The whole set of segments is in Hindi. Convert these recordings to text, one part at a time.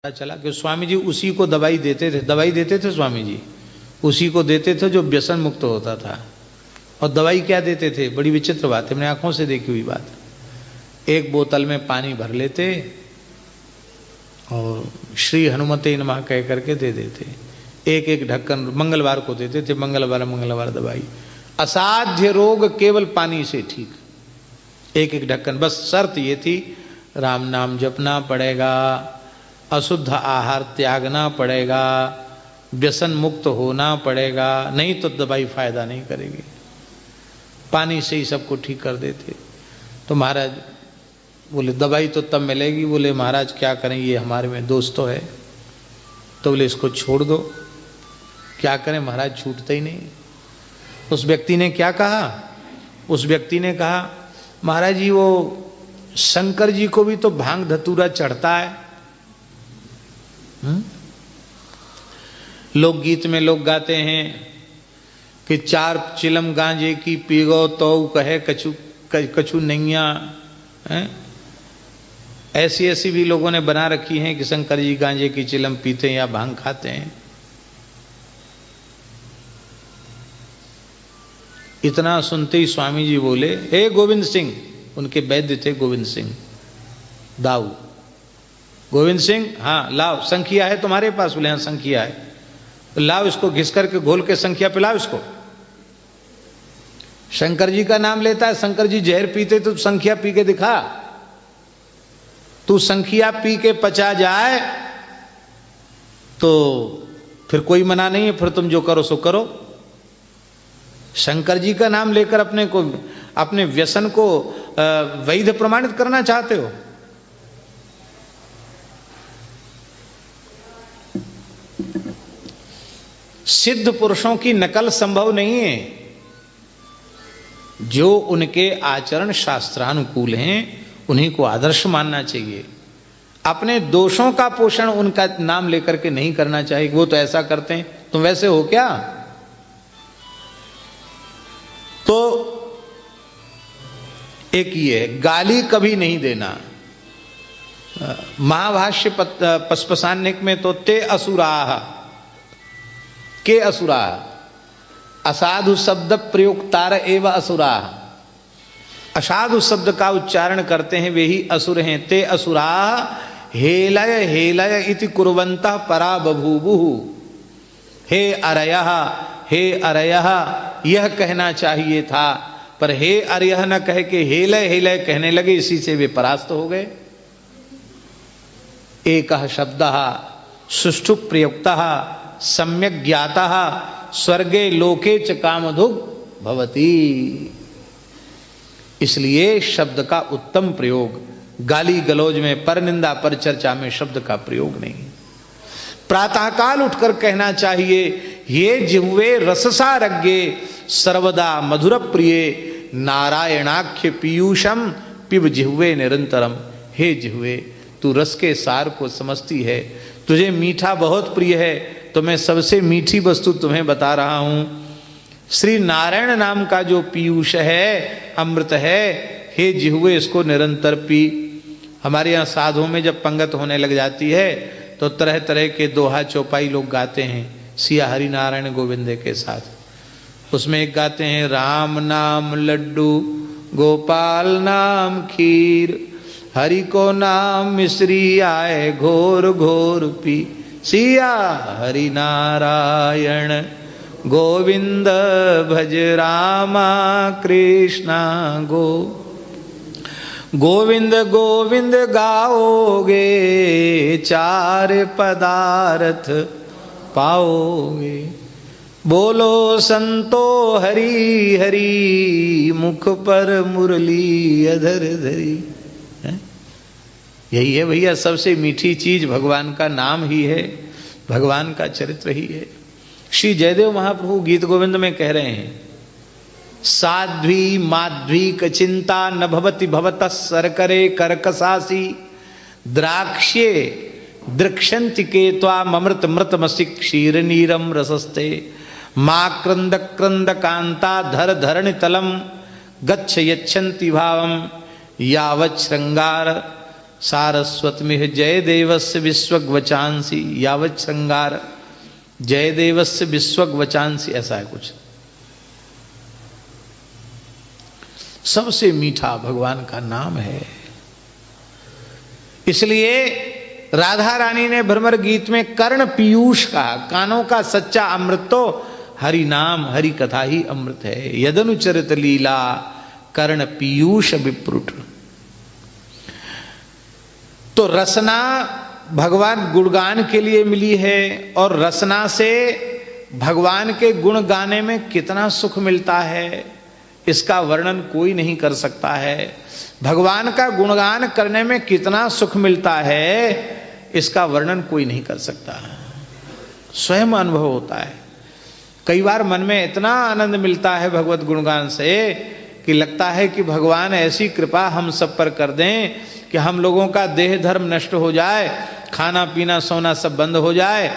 पता चला कि स्वामी जी उसी को दवाई देते थे स्वामी जी उसी को देते थे जो व्यसन मुक्त होता था। और दवाई क्या देते थे, बड़ी विचित्र बात है, मैंने आंखों से देखी हुई बात। एक बोतल में पानी भर लेते और श्री हनुमते नमः कह करके दे देते, एक एक ढक्कन मंगलवार को देते थे, मंगलवार दवाई। असाध्य रोग केवल पानी से ठीक, एक एक ढक्कन। बस शर्त ये थी, राम नाम जपना पड़ेगा, अशुद्ध आहार त्यागना पड़ेगा, व्यसन मुक्त होना पड़ेगा, नहीं तो दवाई फायदा नहीं करेगी। पानी से ही सबको ठीक कर देते। तो महाराज बोले दवाई तो तब मिलेगी, बोले महाराज क्या करें, ये हमारे में दोस्त तो है। तो बोले इसको छोड़ दो। क्या करें महाराज, छूटता ही नहीं। उस व्यक्ति ने क्या कहा, उस व्यक्ति ने कहा महाराज जी वो शंकर जी को भी तो भांग धतूरा चढ़ता है। लोकगीत में लोग गाते हैं कि 4 चिलम गांजे की पीगो तो कहे कछु नैया। ऐसी ऐसी भी लोगों ने बना रखी हैं कि शंकर जी गांजे की चिलम पीते हैं या भांग खाते हैं। इतना सुनते ही स्वामी जी बोले, हे गोविंद सिंह, उनके वैद्य थे गोविंद सिंह दाऊ। गोविंद सिंह, हाँ लाओ, संखिया है तुम्हारे पास? बोले हाँ संखिया है। तो लाओ इसको घिस करके घोल के संखिया पिलाओ इसको। शंकर जी का नाम लेता है, शंकर जी जहर पीते तो संखिया पी के दिखा। तू संखिया पी के पचा जाए तो फिर कोई मना नहीं है, फिर तुम जो करो सो करो। शंकर जी का नाम लेकर अपने व्यसन को वैध प्रमाणित करना चाहते हो? सिद्ध पुरुषों की नकल संभव नहीं है। जो उनके आचरण शास्त्रानुकूल हैं उन्हीं को आदर्श मानना चाहिए। अपने दोषों का पोषण उनका नाम लेकर के नहीं करना चाहिए। वो तो ऐसा करते हैं, तुम वैसे हो क्या? तो एक ये है, गाली कभी नहीं देना। महाभाष्य पस्पसान्निक में तो ते असुराः के असुराः असाधु शब्द प्रयोक्तार एवं असुराः। असाधु शब्द का उच्चारण करते हैं वे ही असुर हैं। ते असुराः हेलय हेलय इति कुर्वन्तः परा बभूवुः। हे अरयः, हे अरयः यह कहना चाहिए था, पर हे अरयः न कह के हेलय हेलय कहने लगे, इसी से वे परास्त हो गए। एकः शब्दः सुष्ठु प्रयुक्तः सम्यक ज्ञातः स्वर्गे लोके च कामधुग् भवति। इसलिए शब्द का उत्तम प्रयोग, गाली गलौज में, पर निंदा पर चर्चा में शब्द का प्रयोग नहीं। प्रातःकाल उठकर कहना चाहिए, ये जिह्वे रससारज्ञे सर्वदा मधुर प्रिये नारायणाख्य पीयूषम पिब जिह्वे निरंतरम। हे जिह्वे, तू रस के सार को समझती है, तुझे मीठा बहुत प्रिय है, तो मैं सबसे मीठी वस्तु तुम्हें बता रहा हूं। श्री नारायण नाम का जो पीयूष है, अमृत है, हे जिह्वे इसको निरंतर पी। हमारे यहाँ साधुओं में जब पंगत होने लग जाती है तो तरह तरह के दोहा चौपाई लोग गाते हैं सिया हरि नारायण गोविंदे के साथ। उसमें एक गाते हैं, राम नाम लड्डू गोपाल नाम खीर, हरि को नाम मिश्री आए घोर घोर पी। सिया हरि नारायण गोविंद भज रामा कृष्णा गो। गोविंद गोविंद गाओगे 4 पदार्थ पाओगे। बोलो संतो हरि हरि मुख पर मुरली अधर धरी। यही है भैया सबसे मीठी चीज, भगवान का नाम ही है, भगवान का चरित्र ही है। श्री जयदेव महाप्रभु गीत गोविंद में कह रहे हैं, साध्वी माध्वी क चिंता न भवति भवतः सरकरे कर्कसासी द्राक्ष्ये द्रक्षन्ति केत्वा ममृत मृतमसि क्षीर नीरम रसस्ते। माँ क्रंद क्रंद कांता धर धरणि तलम गच्छ यच्छन्ति भावम यावत् श्रृंगार सारस्वतमिह जय देवस्य विश्वग्वचांसी यावत् श्रृंगार, जय देवस्य विश्वग्वचांसी, ऐसा है कुछ। सबसे मीठा भगवान का नाम है। इसलिए राधा रानी ने भ्रमर गीत में कर्ण पीयूष कहा, कानों का सच्चा अमृत तो हरि नाम हरि कथा ही अमृत है। यदनुचरित लीला कर्ण पीयूष विप्रुट। तो रसना भगवान गुणगान के लिए मिली है, और रसना से भगवान के गुण गाने में कितना सुख मिलता है इसका वर्णन कोई नहीं कर सकता है। भगवान का गुणगान करने में कितना सुख मिलता है इसका वर्णन कोई नहीं कर सकता, स्वयं अनुभव होता है। कई बार मन में इतना आनंद मिलता है भगवत गुणगान से कि लगता है कि भगवान ऐसी कृपा हम सब पर कर दें कि हम लोगों का देह धर्म नष्ट हो जाए, खाना पीना सोना सब बंद हो जाए,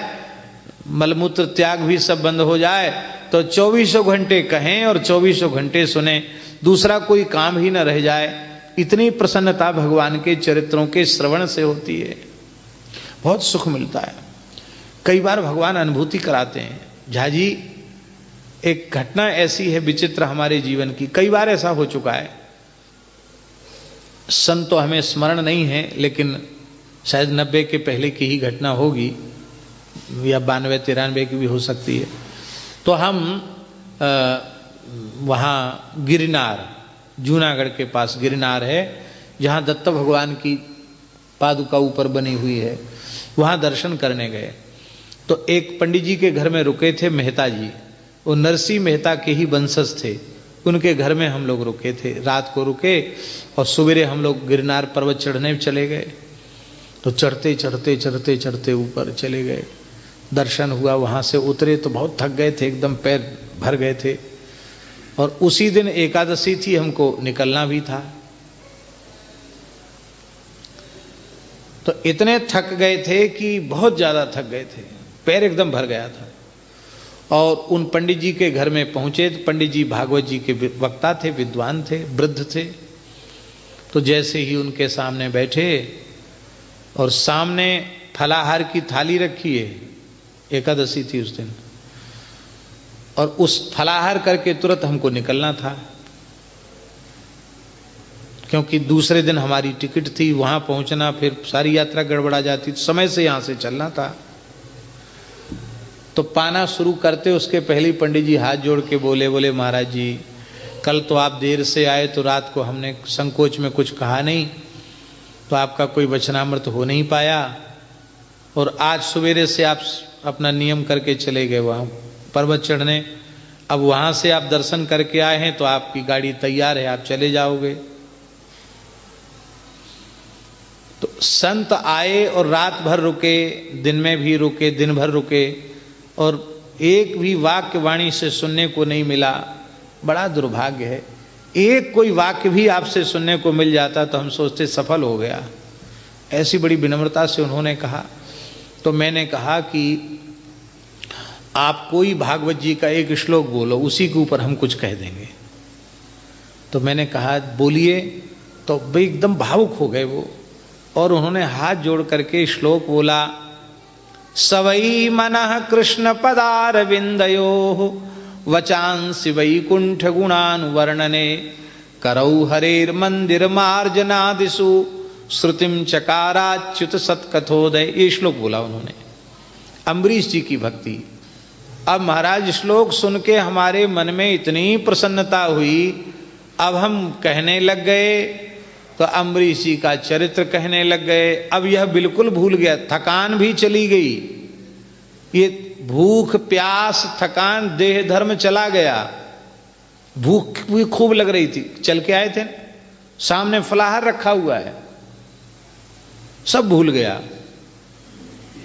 मलमूत्र त्याग भी सब बंद हो जाए, तो 24 घंटे कहें और 24 घंटे सुने, दूसरा कोई काम ही न रह जाए। इतनी प्रसन्नता भगवान के चरित्रों के श्रवण से होती है, बहुत सुख मिलता है। कई बार भगवान अनुभूति कराते हैं। झाजी, एक घटना ऐसी है विचित्र हमारे जीवन की, कई बार ऐसा हो चुका है, सन तो हमें स्मरण नहीं है, लेकिन शायद 90 के पहले की ही घटना होगी, या 92-93 की भी हो सकती है। तो हम वहाँ गिरनार, जूनागढ़ के पास गिरनार है जहाँ दत्त भगवान की पादुका ऊपर बनी हुई है, वहाँ दर्शन करने गए। तो एक पंडित जी के घर में रुके थे मेहता जी, वो नरसिंह मेहता के ही वंशज थे, उनके घर में हम लोग रुके थे। रात को रुके और सवेरे हम लोग गिरनार पर्वत चढ़ने चले गए। तो चढ़ते चढ़ते चढ़ते चढ़ते ऊपर चले गए, दर्शन हुआ, वहाँ से उतरे तो बहुत थक गए थे, एकदम पैर भर गए थे, और उसी दिन एकादशी थी, हमको निकलना भी था। तो इतने थक गए थे कि बहुत ज़्यादा थक गए थे, पैर एकदम भर गया था। और उन पंडित जी के घर में पहुँचे, तो पंडित जी भागवत जी के वक्ता थे, विद्वान थे, वृद्ध थे। तो जैसे ही उनके सामने बैठे और सामने फलाहार की थाली रखी है, एकादशी थी उस दिन, और उस फलाहार करके तुरंत हमको निकलना था, क्योंकि दूसरे दिन हमारी टिकट थी, वहां पहुंचना, फिर सारी यात्रा गड़बड़ा जाती, समय से यहां से चलना था। तो पाना शुरू करते उसके पहले पंडित जी हाथ जोड़ के बोले महाराज जी, कल तो आप देर से आए, तो रात को हमने संकोच में कुछ कहा नहीं, तो आपका कोई वचनामृत हो नहीं पाया, और आज सवेरे से आप अपना नियम करके चले गए वहाँ पर्वत चढ़ने। अब वहाँ से आप दर्शन करके आए हैं, तो आपकी गाड़ी तैयार है, आप चले जाओगे। तो संत आए और रात भर रुके, दिन में भी रुके, दिन भर रुके, और एक भी वाक्य वाणी से सुनने को नहीं मिला। बड़ा दुर्भाग्य है, एक कोई वाक्य भी आपसे सुनने को मिल जाता तो हम सोचते सफल हो गया। ऐसी बड़ी विनम्रता से उन्होंने कहा। तो मैंने कहा कि आप कोई भागवत जी का एक श्लोक बोलो, उसी के ऊपर हम कुछ कह देंगे। तो मैंने कहा बोलिए, तो भाई एकदम भावुक हो गए वो, और उन्होंने हाथ जोड़ करके श्लोक बोला, सवई मनः कृष्ण पदारविंदयो वचांसि वैकुंठ गुणानुवर्णने करौ हरेर मंदिर मार्जनादिषु श्रुतिम चकाराच्युत सत्कथोदय। ये श्लोक बोला उन्होंने, अम्बरीश जी की भक्ति। अब महाराज श्लोक सुन के हमारे मन में इतनी प्रसन्नता हुई, अब हम कहने लग गए, तो अम्बरीश जी का चरित्र कहने लग गए। अब यह बिल्कुल भूल गया, थकान भी चली गई, ये भूख प्यास थकान देह धर्म चला गया। भूख भी खूब लग रही थी, चल के आए थे, सामने फलाहार रखा हुआ है, सब भूल गया।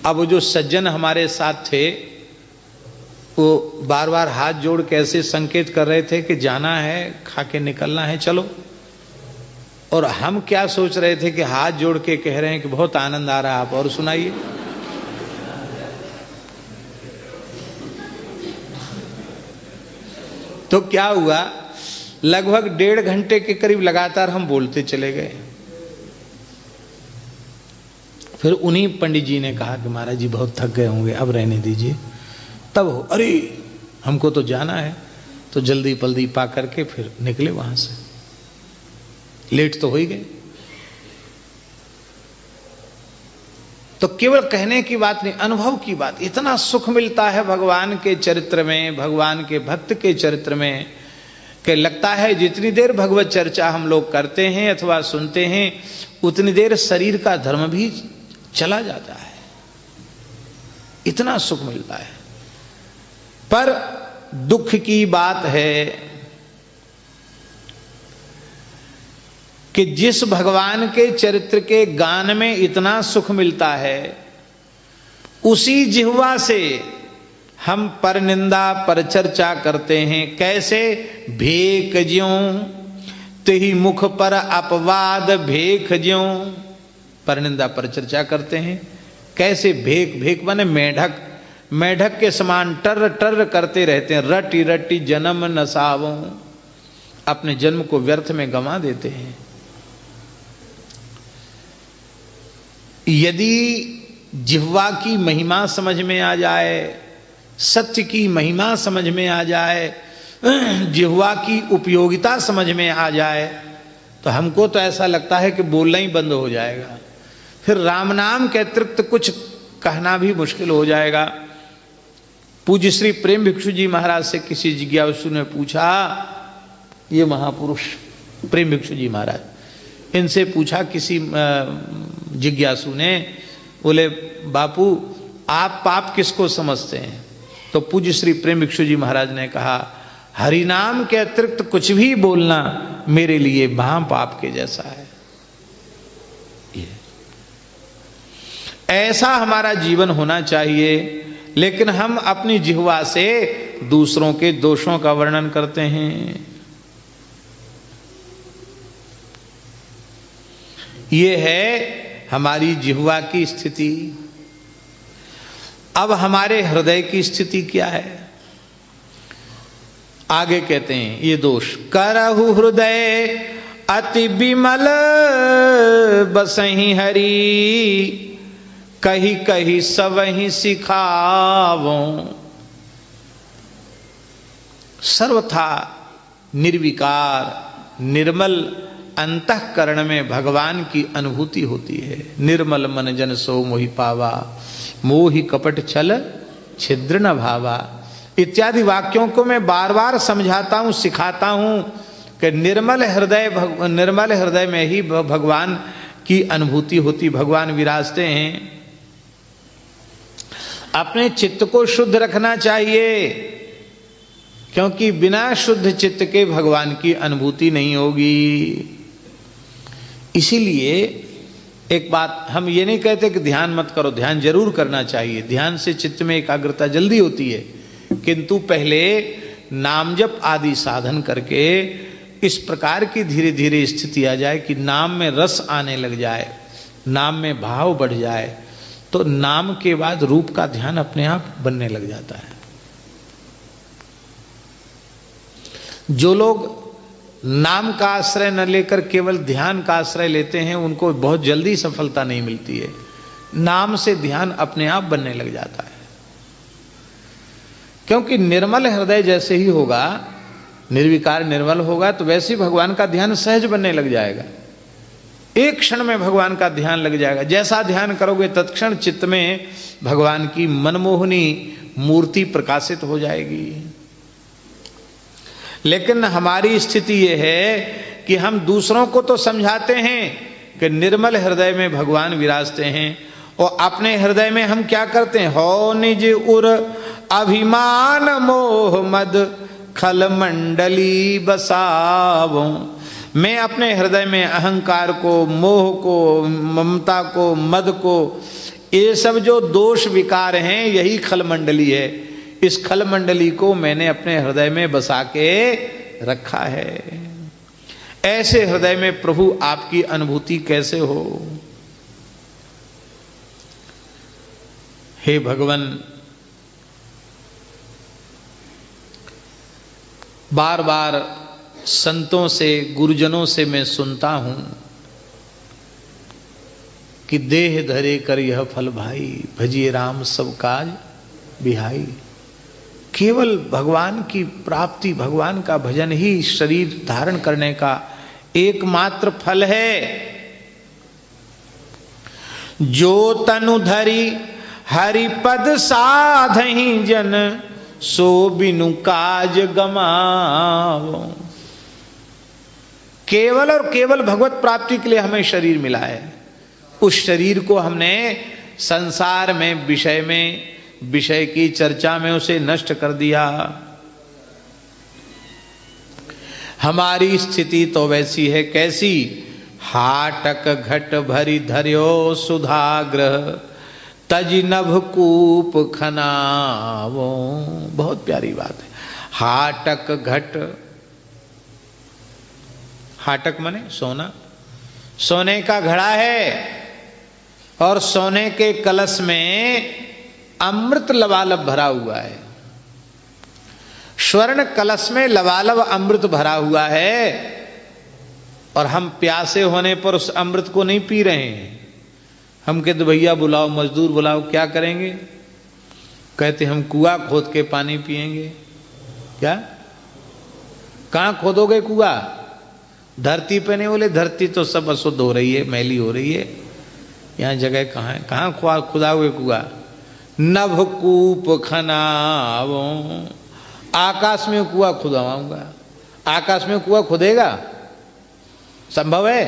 अब जो सज्जन हमारे साथ थे वो बार बार हाथ जोड़ के ऐसे संकेत कर रहे थे कि जाना है, खा के निकलना है, चलो। और हम क्या सोच रहे थे कि हाथ जोड़ के कह रहे हैं कि बहुत आनंद आ रहा है, आप और सुनाइए। तो क्या हुआ, लगभग 1.5 घंटे के करीब लगातार हम बोलते चले गए। फिर उन्हीं पंडित जी ने कहा कि महाराज जी बहुत थक गए होंगे, अब रहने दीजिए। तब अरे हमको तो जाना है, तो जल्दी पल्दी पा करके फिर निकले वहां से। लेट तो हो ही गए। तो केवल कहने की बात नहीं, अनुभव की बात। इतना सुख मिलता है भगवान के चरित्र में, भगवान के भक्त के चरित्र में, कि लगता है जितनी देर भगवत चर्चा हम लोग करते हैं अथवा सुनते हैं, उतनी देर शरीर का धर्म भी चला जाता है। इतना सुख मिलता है। पर दुख की बात है कि जिस भगवान के चरित्र के गान में इतना सुख मिलता है, उसी जिह्वा से हम पर निंदा पर चर्चा करते हैं। कैसे? भेक ज्यों तिहि मुख पर अपवाद भेक ज्यों। पर निंदा पर चर्चा करते हैं कैसे? भेक, भेक माने मेढक, मेढक के समान टर टर करते रहते हैं। रटी रटी जन्म नसावों, अपने जन्म को व्यर्थ में गंवा देते हैं। यदि जिह्वा की महिमा समझ में आ जाए, सत्य की महिमा समझ में आ जाए, जिह्वा की उपयोगिता समझ में आ जाए, तो हमको तो ऐसा लगता है कि बोलना ही बंद हो जाएगा। फिर राम नाम के अतिरिक्त कुछ कहना भी मुश्किल हो जाएगा। पूज्य श्री प्रेम भिक्षु जी महाराज से किसी जिज्ञासु ने पूछा, ये महापुरुष प्रेम भिक्षु जी महाराज, इनसे पूछा किसी जिज्ञासु ने, बोले बापू आप पाप किसको समझते हैं? तो पूज्य श्री प्रेम भिक्षु जी महाराज ने कहा, हरिनाम के अतिरिक्त कुछ भी बोलना मेरे लिए महापाप के जैसा है। ऐसा हमारा जीवन होना चाहिए। लेकिन हम अपनी जिह्वा से दूसरों के दोषों का वर्णन करते हैं। ये है हमारी जिह्वा की स्थिति। अब हमारे हृदय की स्थिति क्या है? आगे कहते हैं ये दोष, करहु हृदय अति विमल बसहि हरि, कही कही सबहि सिखावों। सर्वथा निर्विकार निर्मल अंतःकरण में भगवान की अनुभूति होती है। निर्मल मन जन सो मोहि पावा, मोहि कपट छल छिद्र न भावा। इत्यादि वाक्यों को मैं बार बार समझाता हूं, सिखाता हूं कि निर्मल हृदय में ही भगवान की अनुभूति होती, भगवान विराजते हैं। अपने चित्त को शुद्ध रखना चाहिए, क्योंकि बिना शुद्ध चित्त के भगवान की अनुभूति नहीं होगी। इसीलिए एक बात, हम ये नहीं कहते कि ध्यान मत करो, ध्यान जरूर करना चाहिए। ध्यान से चित्त में एकाग्रता जल्दी होती है, किंतु पहले नाम जप आदि साधन करके इस प्रकार की धीरे धीरे स्थिति आ जाए कि नाम में रस आने लग जाए, नाम में भाव बढ़ जाए, तो नाम के बाद रूप का ध्यान अपने आप बनने लग जाता है। जो लोग नाम का आश्रय न लेकर केवल ध्यान का आश्रय लेते हैं, उनको बहुत जल्दी सफलता नहीं मिलती है। नाम से ध्यान अपने आप बनने लग जाता है, क्योंकि निर्मल हृदय जैसे ही होगा, निर्विकार निर्मल होगा, तो वैसे ही भगवान का ध्यान सहज बनने लग जाएगा। एक क्षण में भगवान का ध्यान लग जाएगा। जैसा ध्यान करोगे तत्क्षण चित्त में भगवान की मनमोहनी मूर्ति प्रकाशित हो जाएगी। लेकिन हमारी स्थिति यह है कि हम दूसरों को तो समझाते हैं कि निर्मल हृदय में भगवान विराजते हैं, और अपने हृदय में हम क्या करते हैं? हो निज उर अभिमान मोह मद खल मंडली बसावो। मैं अपने हृदय में अहंकार को, मोह को, ममता को, मद को, ये सब जो दोष विकार हैं, यही खल मंडली है। इस खल मंडली को मैंने अपने हृदय में बसा के रखा है। ऐसे हृदय में प्रभु आपकी अनुभूति कैसे हो? हे भगवान, बार बार संतों से, गुरुजनों से मैं सुनता हूं कि देह धरे कर यह फल भाई, भजिए राम सब काज बिहाई। केवल भगवान की प्राप्ति, भगवान का भजन ही शरीर धारण करने का एकमात्र फल है। जो तनु धरी हरिपद साधहि जन, सो बिनु काज गमावो। केवल और केवल भगवत प्राप्ति के लिए हमें शरीर मिला है। उस शरीर को हमने संसार में विषय की चर्चा में उसे नष्ट कर दिया। हमारी स्थिति तो वैसी है, कैसी? हाटक घट भरी धर्यो सुधाग्रह, तज नभ कूप खनावो। बहुत प्यारी बात है। हाटक घट, हाटक माने सोना, सोने का घड़ा है और सोने के कलश में अमृत लबालब भरा हुआ है। स्वर्ण कलश में लबालब अमृत भरा हुआ है और हम प्यासे होने पर उस अमृत को नहीं पी रहे हैं। हम कहते भैया बुलाओ, मजदूर बुलाओ, क्या करेंगे? कहते हम कुआं खोद के पानी पिएंगे। क्या? कहां खोदोगे कुआं? धरती पे नहीं। बोले धरती तो सब अशुद्ध हो रही है, मैली हो रही है, यहां जगह कहां है? कहां खुदाओगे कुआं? नभ कूप खनावो। आकाश में कुआं खुदवाऊंगा। आकाश में कुआं खुदेगा? संभव है?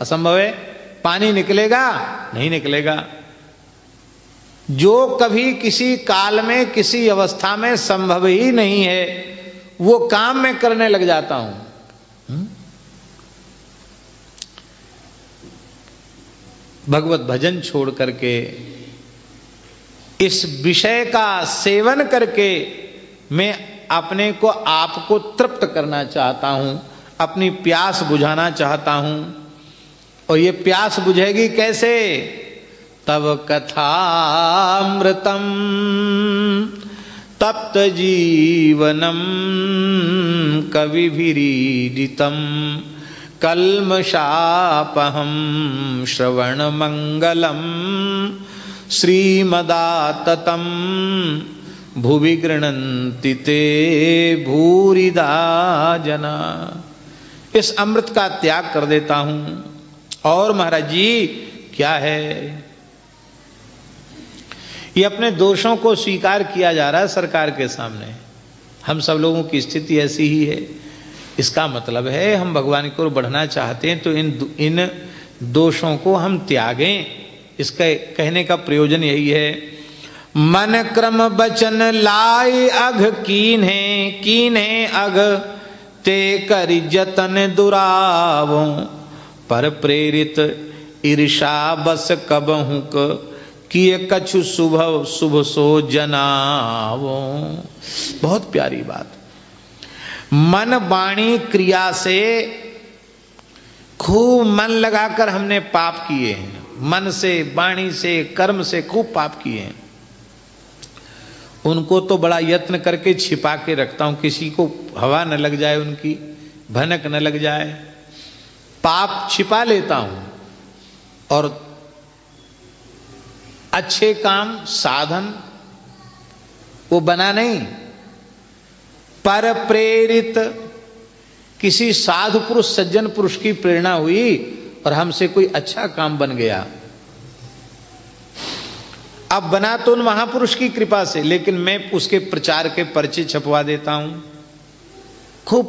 असंभव है। पानी निकलेगा? नहीं निकलेगा। जो कभी किसी काल में किसी अवस्था में संभव ही नहीं है, वो काम मैं करने लग जाता हूं। भगवत भजन छोड़ करके, इस विषय का सेवन करके मैं अपने को, आपको तृप्त करना चाहता हूं, अपनी प्यास बुझाना चाहता हूं। और ये प्यास बुझेगी कैसे? तब कथामृतम तप्त जीवनम कविभिरीडितम कल्मषापहम श्रवण मंगलम श्रीमदाततम भुवि गृह्णन्ति ते भूरिदा जना। इस अमृत का त्याग कर देता हूं। और महाराज जी क्या है? ये अपने दोषों को स्वीकार किया जा रहा है सरकार के सामने। हम सब लोगों की स्थिति ऐसी ही है। इसका मतलब है हम भगवान की ओर बढ़ना चाहते हैं तो इन दोषों को हम त्यागें। इसका कहने का प्रयोजन यही है। मन क्रम बचन लाई अघ कीन्हे अघ, ते करि जतन दुरावो। पर प्रेरित ईर्षा बस कबहु किए कछु शुभ सो जनावो। बहुत प्यारी बात। मन वाणी क्रिया से खूब मन लगाकर हमने पाप किए हैं। मन से, वाणी से, कर्म से खूब पाप किए हैं। उनको तो बड़ा यत्न करके छिपा के रखता हूं, किसी को हवा न लग जाए, उनकी भनक न लग जाए। पाप छिपा लेता हूं और अच्छे काम साधन वो बना नहीं। पर प्रेरित, किसी साधु पुरुष, सज्जन पुरुष की प्रेरणा हुई और हमसे कोई अच्छा काम बन गया। अब बना तो उन महापुरुष की कृपा से, लेकिन मैं उसके प्रचार के पर्चे छपवा देता हूं, खूब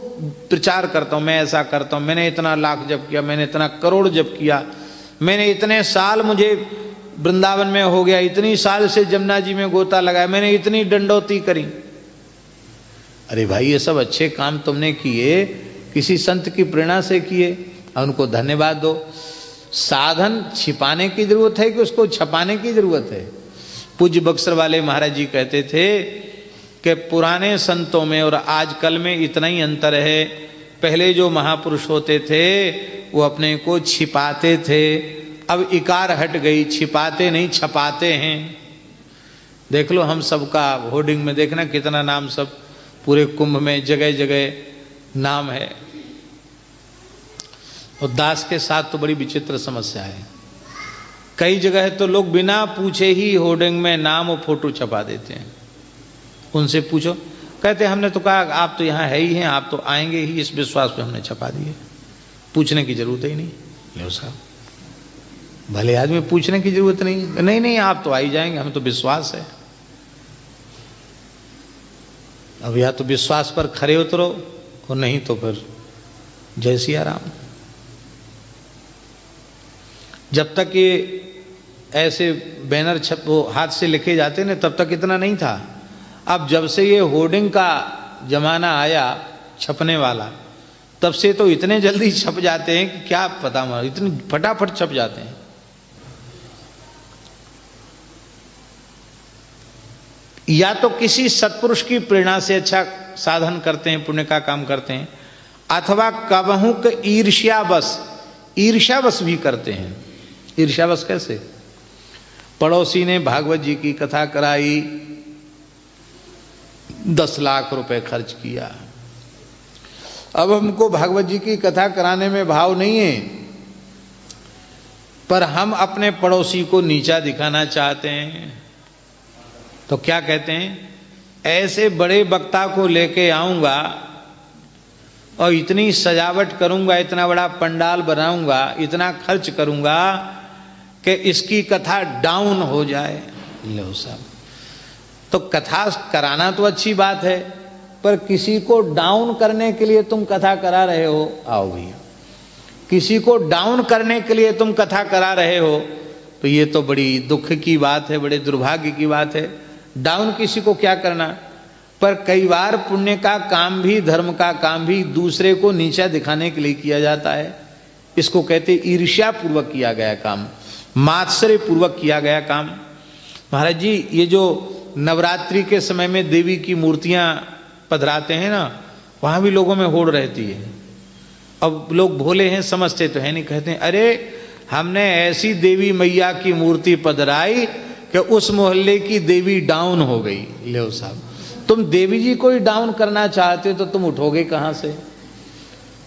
प्रचार करता हूं। मैं ऐसा करता हूं, मैंने इतना लाख जप किया, मैंने इतना करोड़ जप किया, मैंने इतने साल मुझे वृंदावन में हो गया, इतनी साल से जमुना जी में गोता लगाया, मैंने इतनी दंडौती करी। अरे भाई, ये सब अच्छे काम तुमने किए, किसी संत की प्रेरणा से किए, उनको धन्यवाद दो। साधन छिपाने की जरूरत है कि उसको छपाने की जरूरत है? पूज्य बक्सर वाले महाराज जी कहते थे कि पुराने संतों में और आजकल में इतना ही अंतर है। पहले जो महापुरुष होते थे वो अपने को छिपाते थे, अब इकार हट गई, छिपाते नहीं छपाते हैं। देख लो हम सबका होर्डिंग में देखना कितना नाम, सब पूरे कुंभ में जगह जगह नाम है। और दास के साथ तो बड़ी विचित्र समस्या है। कई जगह तो लोग बिना पूछे ही होर्डिंग में नाम और फोटो छपा देते हैं। उनसे पूछो, कहते हमने तो कहा आप तो यहाँ है ही हैं, आप तो आएंगे ही, इस विश्वास पे हमने छपा दिए, पूछने की जरूरत ही नहीं। लो साहब, भले आदमी पूछने की जरूरत नहीं, नहीं नहीं आप तो आ ही जाएंगे, हमें तो विश्वास है। अब या तो विश्वास पर खरे उतरो और नहीं तो फिर जय सिया राम। जब तक ये ऐसे बैनर वो हाथ से लिखे जाते ना, तब तक इतना नहीं था। अब जब से ये होर्डिंग का जमाना आया छपने वाला, तब से तो इतने जल्दी छप जाते हैं कि क्या पता, इतने फटाफट छप जाते हैं। या तो किसी सत्पुरुष की प्रेरणा से अच्छा साधन करते हैं, पुण्य का काम करते हैं, अथवा कबहू के ईर्ष्यावश भी करते हैं। ईर्ष्यावश कैसे? पड़ोसी ने भागवत जी की कथा कराई, 10 लाख रुपए खर्च किया। अब हमको भागवत जी की कथा कराने में भाव नहीं है, पर हम अपने पड़ोसी को नीचा दिखाना चाहते हैं। तो क्या कहते हैं, ऐसे बड़े वक्ता को लेके आऊंगा और इतनी सजावट करूंगा, इतना बड़ा पंडाल बनाऊंगा, इतना खर्च करूंगा कि इसकी कथा डाउन हो जाए। लो साहब, तो कथा कराना तो अच्छी बात है, पर किसी को डाउन करने के लिए तुम कथा करा रहे हो। आओ भैया, किसी को डाउन करने के लिए तुम कथा करा रहे हो, तो ये तो बड़ी दुख की बात है, बड़े दुर्भाग्य की बात है। डाउन किसी को क्या करना? पर कई बार पुण्य का काम भी, धर्म का काम भी दूसरे को नीचा दिखाने के लिए किया जाता है। इसको कहते ईर्ष्या पूर्वक किया गया काम, मात्सर्य पूर्वक किया गया काम। महाराज जी, ये जो नवरात्रि के समय में देवी की मूर्तियां पधराते हैं ना, वहां भी लोगों में होड़ रहती है। अब लोग भोले हैं, समझते तो है नहीं, कहते हैं अरे हमने ऐसी देवी मैया की मूर्ति पधराई कि उस मोहल्ले की देवी डाउन हो गई। ले साहब, तुम देवी जी को ही डाउन करना चाहते हो तो तुम उठोगे कहां से?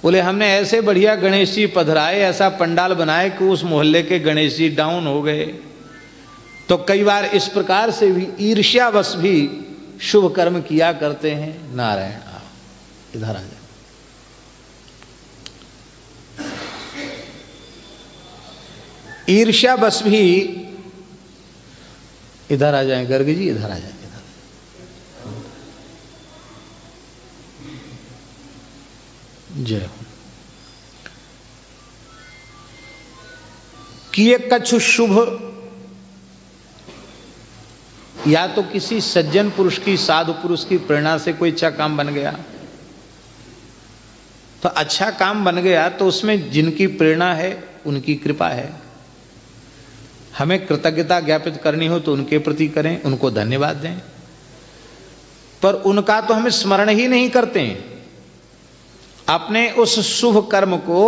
बोले हमने ऐसे बढ़िया गणेश जी पधराए, ऐसा पंडाल बनाए कि उस मोहल्ले के गणेश जी डाउन हो गए। तो कई बार इस प्रकार से भी ईर्ष्यावश भी शुभ कर्म किया करते हैं। नारायण, इधर आ जाए। ईर्ष्यावश भी इधर आ जाए। गर्ग जी इधर आ जाए, इधर। जय हो। किए कछु शुभ, या तो किसी सज्जन पुरुष की, साधु पुरुष की प्रेरणा से कोई अच्छा काम बन गया, तो अच्छा काम बन गया तो उसमें जिनकी प्रेरणा है उनकी कृपा है। हमें कृतज्ञता ज्ञापित करनी हो तो उनके प्रति करें, उनको धन्यवाद दें, पर उनका तो हमें स्मरण ही नहीं करते हैं। अपने उस शुभ कर्म को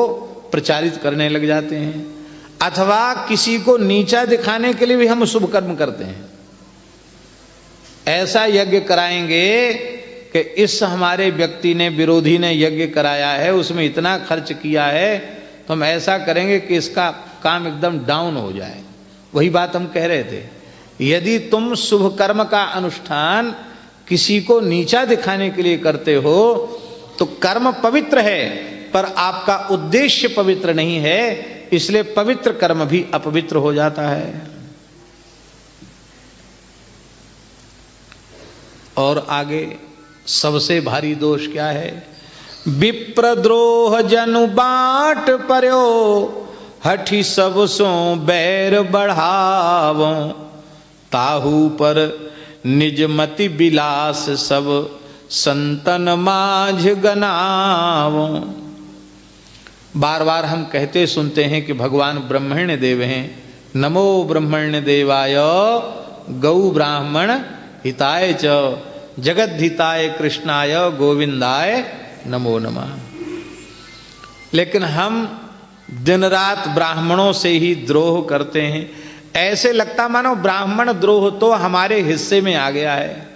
प्रचारित करने लग जाते हैं, अथवा किसी को नीचा दिखाने के लिए भी हम शुभ कर्म करते हैं। ऐसा यज्ञ कराएंगे कि इस हमारे व्यक्ति ने, विरोधी ने यज्ञ कराया है, उसमें इतना खर्च किया है, तो हम ऐसा करेंगे कि इसका काम एकदम डाउन हो जाए। वही बात हम कह रहे थे, यदि तुम शुभ कर्म का अनुष्ठान किसी को नीचा दिखाने के लिए करते हो तो कर्म पवित्र है, पर आपका उद्देश्य पवित्र नहीं है, इसलिए पवित्र कर्म भी अपवित्र हो जाता है। और आगे सबसे भारी दोष क्या है? विप्रद्रोह जनु बाट पर्यो, हठी सब सो बैर बढ़ावो, ताहू पर निज मति विलास सब संतन माझ गनावो। बार बार हम कहते सुनते हैं कि भगवान ब्रह्मण्य देव हैं। नमो ब्रह्मण्य देवाय गौ ब्राह्मण हिताय च जगद्धिताय कृष्णाय गोविंदाय नमो नमः। लेकिन हम दिन रात ब्राह्मणों से ही द्रोह करते हैं। ऐसे लगता मानो ब्राह्मण द्रोह तो हमारे हिस्से में आ गया है।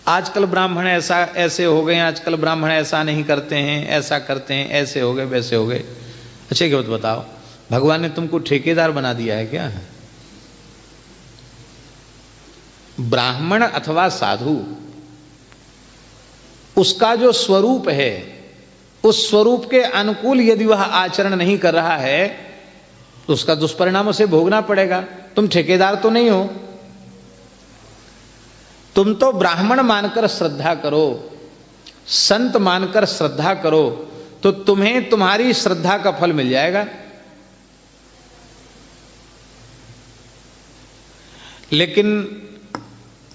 आजकल ब्राह्मण ऐसे हो गए, आजकल ब्राह्मण ऐसा नहीं करते हैं, ऐसा करते हैं, ऐसे हो गए, वैसे हो गए। अच्छा क्या बताओ, भगवान ने तुमको ठेकेदार बना दिया है क्या? ब्राह्मण अथवा साधु, उसका जो स्वरूप है, उस स्वरूप के अनुकूल यदि वह आचरण नहीं कर रहा है तो उसका दुष्परिणाम उसे भोगना पड़ेगा। तुम ठेकेदार तो नहीं हो, तुम तो ब्राह्मण मानकर श्रद्धा करो, संत मानकर श्रद्धा करो, तो तुम्हें तुम्हारी श्रद्धा का फल मिल जाएगा। लेकिन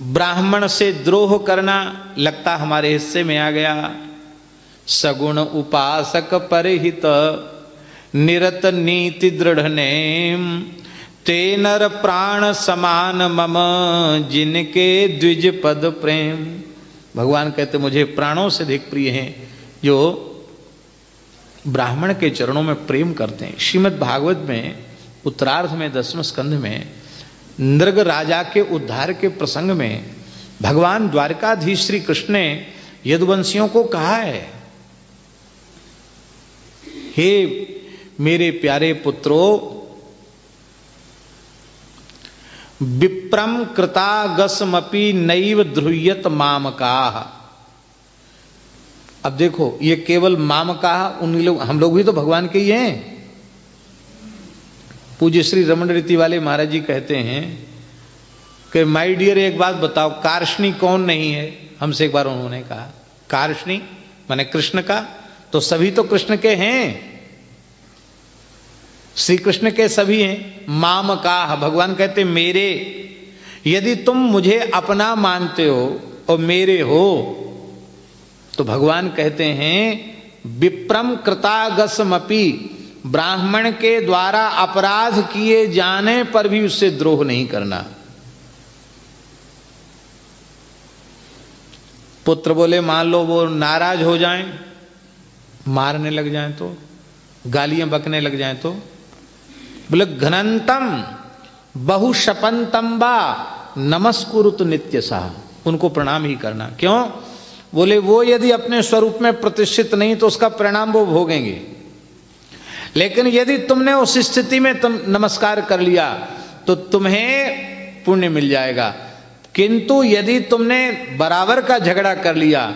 ब्राह्मण से द्रोह करना लगता हमारे हिस्से में आ गया। सगुण उपासक परहित निरत नीति दृढ़ नेम, ते नर प्राण समान मम जिनके द्विज पद प्रेम। भगवान कहते मुझे प्राणों से अधिक प्रिय हैं जो ब्राह्मण के चरणों में प्रेम करते हैं। श्रीमद् भागवत में उत्तरार्ध में 10वें स्कंध में नृग राजा के उद्धार के प्रसंग में भगवान द्वारकाधीश श्री कृष्ण ने यदुवंशियों को कहा है, हे मेरे प्यारे पुत्रों, विप्रम कृतागसमपि नैव ध्रुयत मामकाः। अब देखो, ये केवल मामकाः उन लोग, हम लोग भी तो भगवान के ही हैं। पूज्य श्री रमण रीति वाले महाराज जी कहते हैं कि माय डियर एक बात बताओ, कार्ष्णी कौन नहीं है? हमसे एक बार उन्होंने कहा कार्ष्णी माने कृष्ण का, तो सभी तो कृष्ण के हैं, श्री कृष्ण के सभी हैं। माम का, भगवान कहते मेरे, यदि तुम मुझे अपना मानते हो और मेरे हो, तो भगवान कहते हैं विप्रम कृतागसमपि, ब्राह्मण के द्वारा अपराध किए जाने पर भी उससे द्रोह नहीं करना। पुत्र बोले मान लो वो नाराज हो जाएं, मारने लग जाएं, तो गालियां बकने लग जाएं, तो बोले घनंतम बहुशपंतम बा नमस्कुरुत नित्य सा, उनको प्रणाम ही करना। क्यों? बोले वो यदि अपने स्वरूप में प्रतिष्ठित नहीं तो उसका परिणाम वो भोगेंगे, लेकिन यदि तुमने उस स्थिति में तुम नमस्कार कर लिया तो तुम्हें पुण्य मिल जाएगा। किंतु यदि तुमने बराबर का झगड़ा कर लिया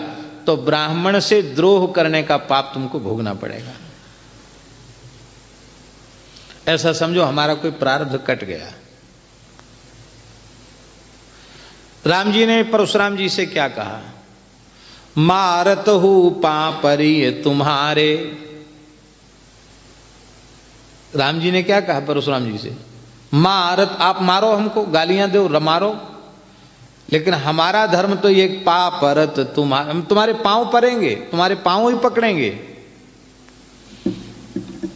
तो ब्राह्मण से द्रोह करने का पाप तुमको भोगना पड़ेगा। ऐसा समझो हमारा कोई प्रारब्ध कट गया। राम जी ने परशुराम जी से क्या कहा? मारत हूं पापरी तुम्हारे। राम जी ने क्या कहा परशुराम जी से? मारत, आप मारो हमको, गालियां दो, मारो, लेकिन हमारा धर्म तो ये पापरत तुम्हारे, हम तुम्हारे पांव परेंगे, तुम्हारे पांव ही पकड़ेंगे।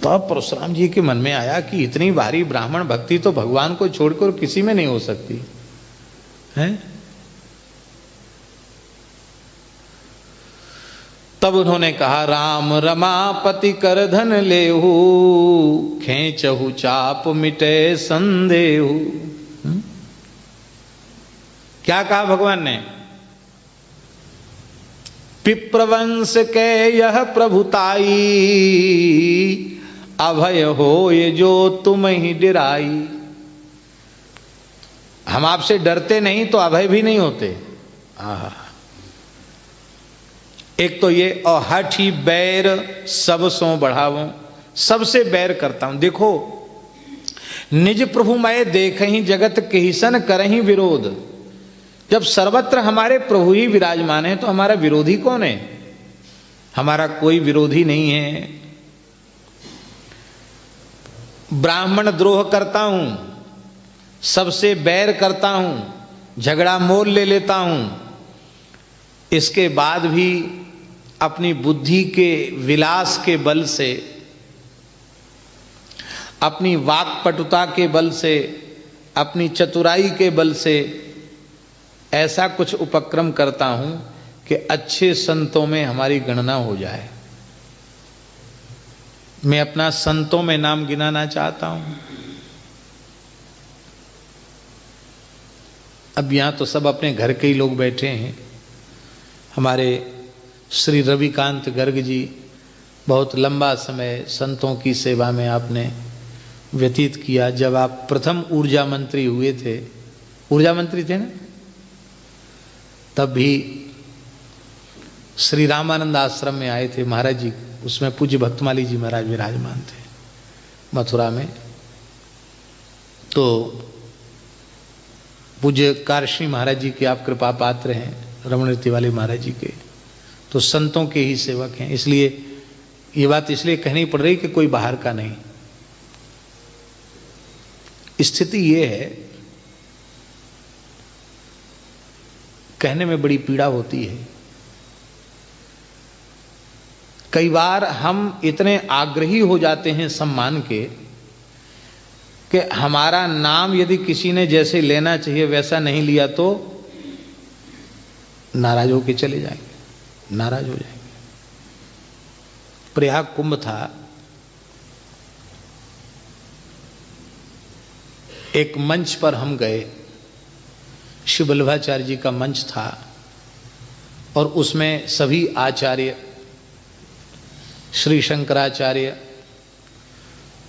तो परशुराम जी के मन में आया कि इतनी भारी ब्राह्मण भक्ति तो भगवान को छोड़कर किसी में नहीं हो सकती है। तब उन्होंने कहा राम रमापति कर धन लेहू, खेचहु चाप मिटे संदेहू। क्या कहा भगवान ने? पिप्रवंश के यह प्रभुताई, अभय हो ये जो तुम ही डिराई। हम आपसे डरते नहीं तो अभय भी नहीं होते। एक तो ये हठ ही बैर सब सो बढ़ावो, सबसे बैर करता हूं। देखो, निज प्रभु मैं देख ही जगत केहिसन करही विरोध। जब सर्वत्र हमारे प्रभु ही विराजमान है तो हमारा विरोधी कौन है? हमारा कोई विरोधी नहीं है। ब्राह्मण द्रोह करता हूं, सबसे बैर करता हूं, झगड़ा मोल ले लेता हूं, इसके बाद भी अपनी बुद्धि के विलास के बल से, अपनी वाक्पटुता के बल से, अपनी चतुराई के बल से ऐसा कुछ उपक्रम करता हूं कि अच्छे संतों में हमारी गणना हो जाए। मैं अपना संतों में नाम गिनाना चाहता हूं। अब यहां तो सब अपने घर के ही लोग बैठे हैं। हमारे श्री रविकांत गर्ग जी बहुत लंबा समय संतों की सेवा में आपने व्यतीत किया। जब आप प्रथम ऊर्जा मंत्री हुए थे, ऊर्जा मंत्री थे ना, तब भी श्री रामानंद आश्रम में आए थे महाराज जी, उसमें पूज्य भक्तमाली जी महाराज विराजमान थे मथुरा में। तो पूज्य कारश्री महाराज जी के आप कृपा पात्र हैं, रमण तिवारी महाराज जी के, तो संतों के ही सेवक हैं। इसलिए ये बात इसलिए कहनी पड़ रही कि कोई बाहर का नहीं। स्थिति ये है, कहने में बड़ी पीड़ा होती है। कई बार हम इतने आग्रही हो जाते हैं सम्मान के कि हमारा नाम यदि किसी ने जैसे लेना चाहिए वैसा नहीं लिया तो नाराज होके चले जाएंगे, नाराज हो जाएंगे। प्रयाग कुंभ था, एक मंच पर हम गए, श्री वल्लभाचार्य जी का मंच था और उसमें सभी आचार्य, श्री शंकराचार्य,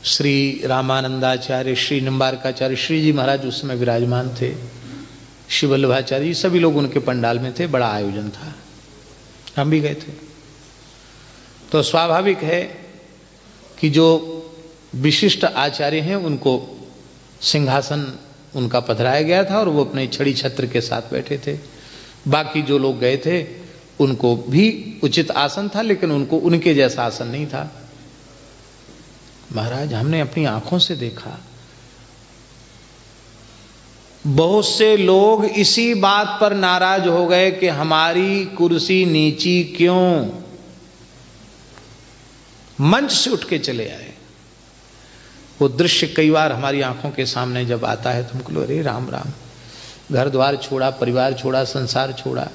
श्री रामानंदाचार्य, श्री निम्बारकाचार्य, श्री जी महाराज उसमें विराजमान थे, श्री वल्लभाचार्य जी, सभी लोग उनके पंडाल में थे। बड़ा आयोजन था, हम भी गए थे। तो स्वाभाविक है कि जो विशिष्ट आचार्य हैं उनको सिंहासन उनका पधराया गया था और वो अपने छड़ी छत्र के साथ बैठे थे। बाकी जो लोग गए थे उनको भी उचित आसन था, लेकिन उनको उनके जैसा आसन नहीं था। महाराज, हमने अपनी आंखों से देखा, बहुत से लोग इसी बात पर नाराज हो गए कि हमारी कुर्सी नीची क्यों, मंच से उठ के चले आए। वो दृश्य कई बार हमारी आंखों के सामने जब आता है तो हमको अरे राम राम, घर द्वार छोड़ा, परिवार छोड़ा, संसार छोड़ा।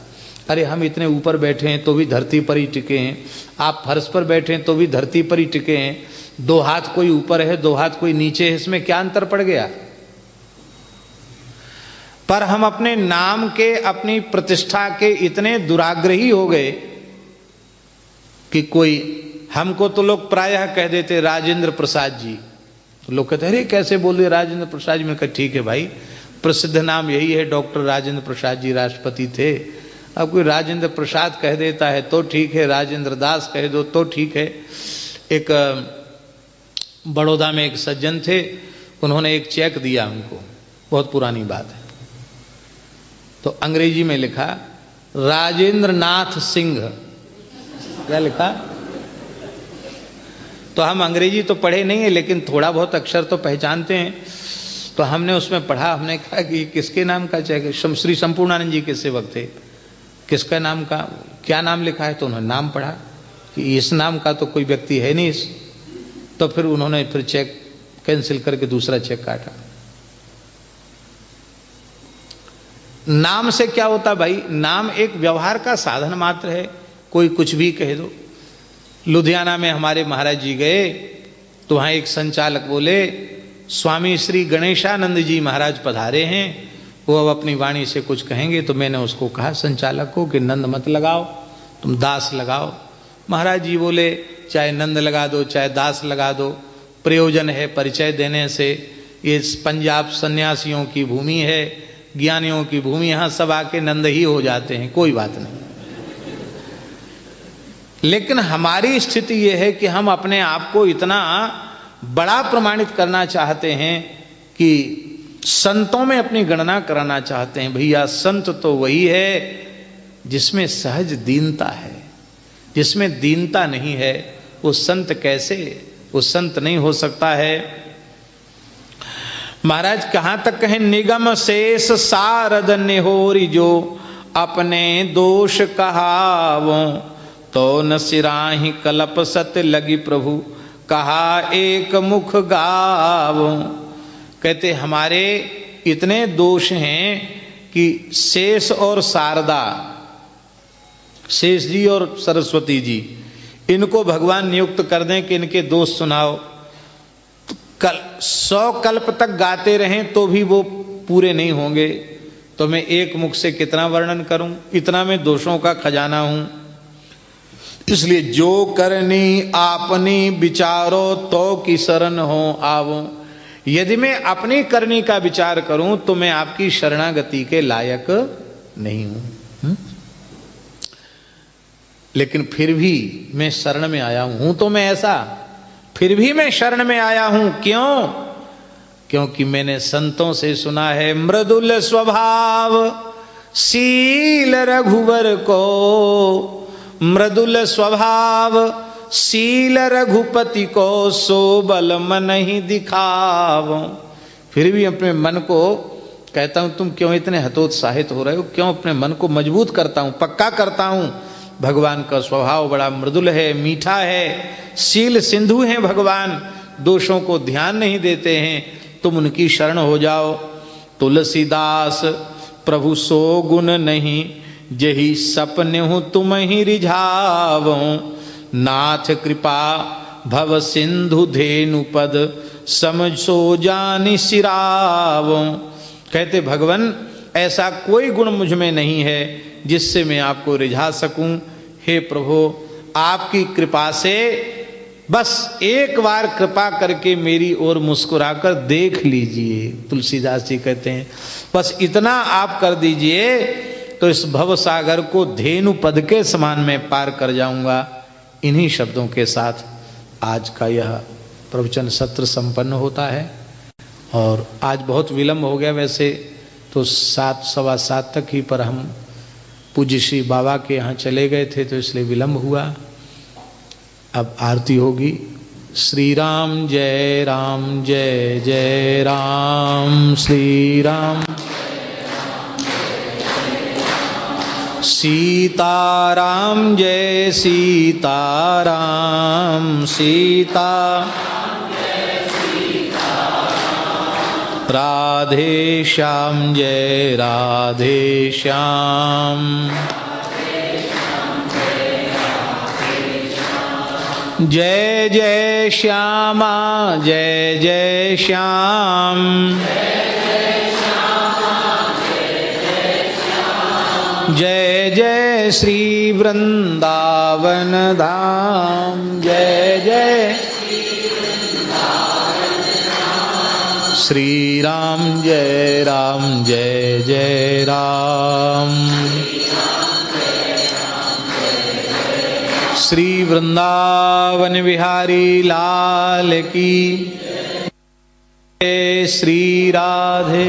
अरे हम इतने ऊपर बैठे हैं तो भी धरती पर ही टिके हैं, आप फर्श पर बैठे हैं तो भी धरती पर ही टिके हैं। दो हाथ कोई ऊपर है, दो हाथ कोई नीचे है, इसमें क्या अंतर पड़ गया? पर हम अपने नाम के, अपनी प्रतिष्ठा के इतने दुराग्रही हो गए कि कोई, हमको तो लोग प्रायः कह देते राजेंद्र प्रसाद जी, तो लोग कहते अरे कैसे बोल रहे राजेंद्र प्रसाद जी। मैंने कहा ठीक है भाई, प्रसिद्ध नाम यही है, डॉक्टर राजेंद्र प्रसाद जी राष्ट्रपति थे। अब कोई राजेंद्र प्रसाद कह देता है तो ठीक है, राजेंद्र दास कह दो तो ठीक है। एक बड़ौदा में एक सज्जन थे, उन्होंने एक चेक दिया हमको, बहुत पुरानी बात है, तो अंग्रेजी में लिखा राजेंद्र नाथ सिंह। क्या लिखा? तो हम अंग्रेजी तो पढ़े नहीं है लेकिन थोड़ा बहुत अक्षर तो पहचानते हैं। तो हमने उसमें पढ़ा, हमने कहा कि किसके नाम का चेक है? श्री संपूर्णानंद जी के सेवक थे, किसका नाम का, क्या नाम लिखा है? तो उन्होंने नाम पढ़ा कि इस नाम का तो कोई व्यक्ति है नहीं। तो फिर उन्होंने फिर चेक कैंसिल करके दूसरा चेक काटा। नाम से क्या होता भाई? नाम एक व्यवहार का साधन मात्र है, कोई कुछ भी कह दो। लुधियाना में हमारे महाराज जी गए तो वहां एक संचालक बोले स्वामी श्री गणेशानंद जी महाराज पधारे हैं, वो अब अपनी वाणी से कुछ कहेंगे। तो मैंने उसको कहा संचालक को कि नंद मत लगाओ, तुम दास लगाओ। महाराज जी बोले चाहे नंद लगा दो चाहे दास लगा दो, प्रयोजन है परिचय देने से। ये पंजाब सन्यासियों की भूमि है, ज्ञानियों की भूमि, यहां सब आके नंद ही हो जाते हैं, कोई बात नहीं। लेकिन हमारी स्थिति यह है कि हम अपने आप को इतना बड़ा प्रमाणित करना चाहते हैं कि संतों में अपनी गणना कराना चाहते हैं। भैया संत तो वही है जिसमें सहज दीनता है, जिसमें दीनता नहीं है वो संत कैसे, वो संत नहीं हो सकता है। महाराज कहां तक कहें, निगम शेष सारद निहोरी जो अपने दोष कहावो, तो न सिराही कलप सत लगी प्रभु कहा एक मुख गावो। कहते हमारे इतने दोष हैं कि शेष और शारदा, शेष जी और सरस्वती जी, इनको भगवान नियुक्त कर दें कि इनके दोष सुनाओ, तो 100 कल्प तक गाते रहें तो भी वो पूरे नहीं होंगे। तो मैं एक मुख से कितना वर्णन करूं, इतना मैं दोषों का खजाना हूं। इसलिए जो करनी आपनी विचारो तो की शरण हो आवो। यदि मैं अपनी करनी का विचार करूं तो मैं आपकी शरणागति के लायक नहीं हूं। लेकिन फिर भी मैं शरण में आया हूं तो मैं ऐसा, फिर भी मैं शरण में आया हूं। क्यों? क्योंकि मैंने संतों से सुना है, मृदुल स्वभाव शील रघुवर को, मृदुल स्वभाव शील रघुपति को, सो बल मन ही दिखाओ। फिर भी अपने मन को कहता हूं, तुम क्यों इतने हतोत्साहित हो रहे हो, क्यों अपने मन को मजबूत करता हूं, पक्का करता हूं। भगवान का स्वभाव बड़ा मृदुल है, मीठा है, शील सिंधु हैं भगवान, दोषों को ध्यान नहीं देते हैं, तुम उनकी शरण हो जाओ। तुलसीदास प्रभु सो गुण नहीं, जही सपने हूं तुम ही रिझावो, नाथ कृपा भव सिंधु धेनु पद, समझो जानि सिरावो। कहते भगवान ऐसा कोई गुण मुझ में नहीं है जिससे मैं आपको रिझा सकूं। हे प्रभु, आपकी कृपा से बस एक बार कृपा करके मेरी ओर मुस्कुराकर देख लीजिए। तुलसीदास जी कहते हैं बस इतना आप कर दीजिए तो इस भव सागर को धेनु पद के समान में पार कर जाऊंगा। इन्हीं शब्दों के साथ आज का यह प्रवचन सत्र संपन्न होता है। और आज बहुत विलंब हो गया, वैसे तो 7, सवा 7 तक ही, पर हम पूज्य श्री बाबा के यहाँ चले गए थे तो इसलिए विलंब हुआ। अब आरती होगी। श्री राम जय राम, जय जय राम, श्री राम सीताराम, जय सीताराम, सीता राधे श्याम, जय राधे श्याम, जय जय श्यामा, जय जय श्याम, जय जय श्री वृंदावन धाम, जय जय श्री राम, जय राम, जय जय राम, श्री वृंदावन बिहारी लाल की, श्री राधे।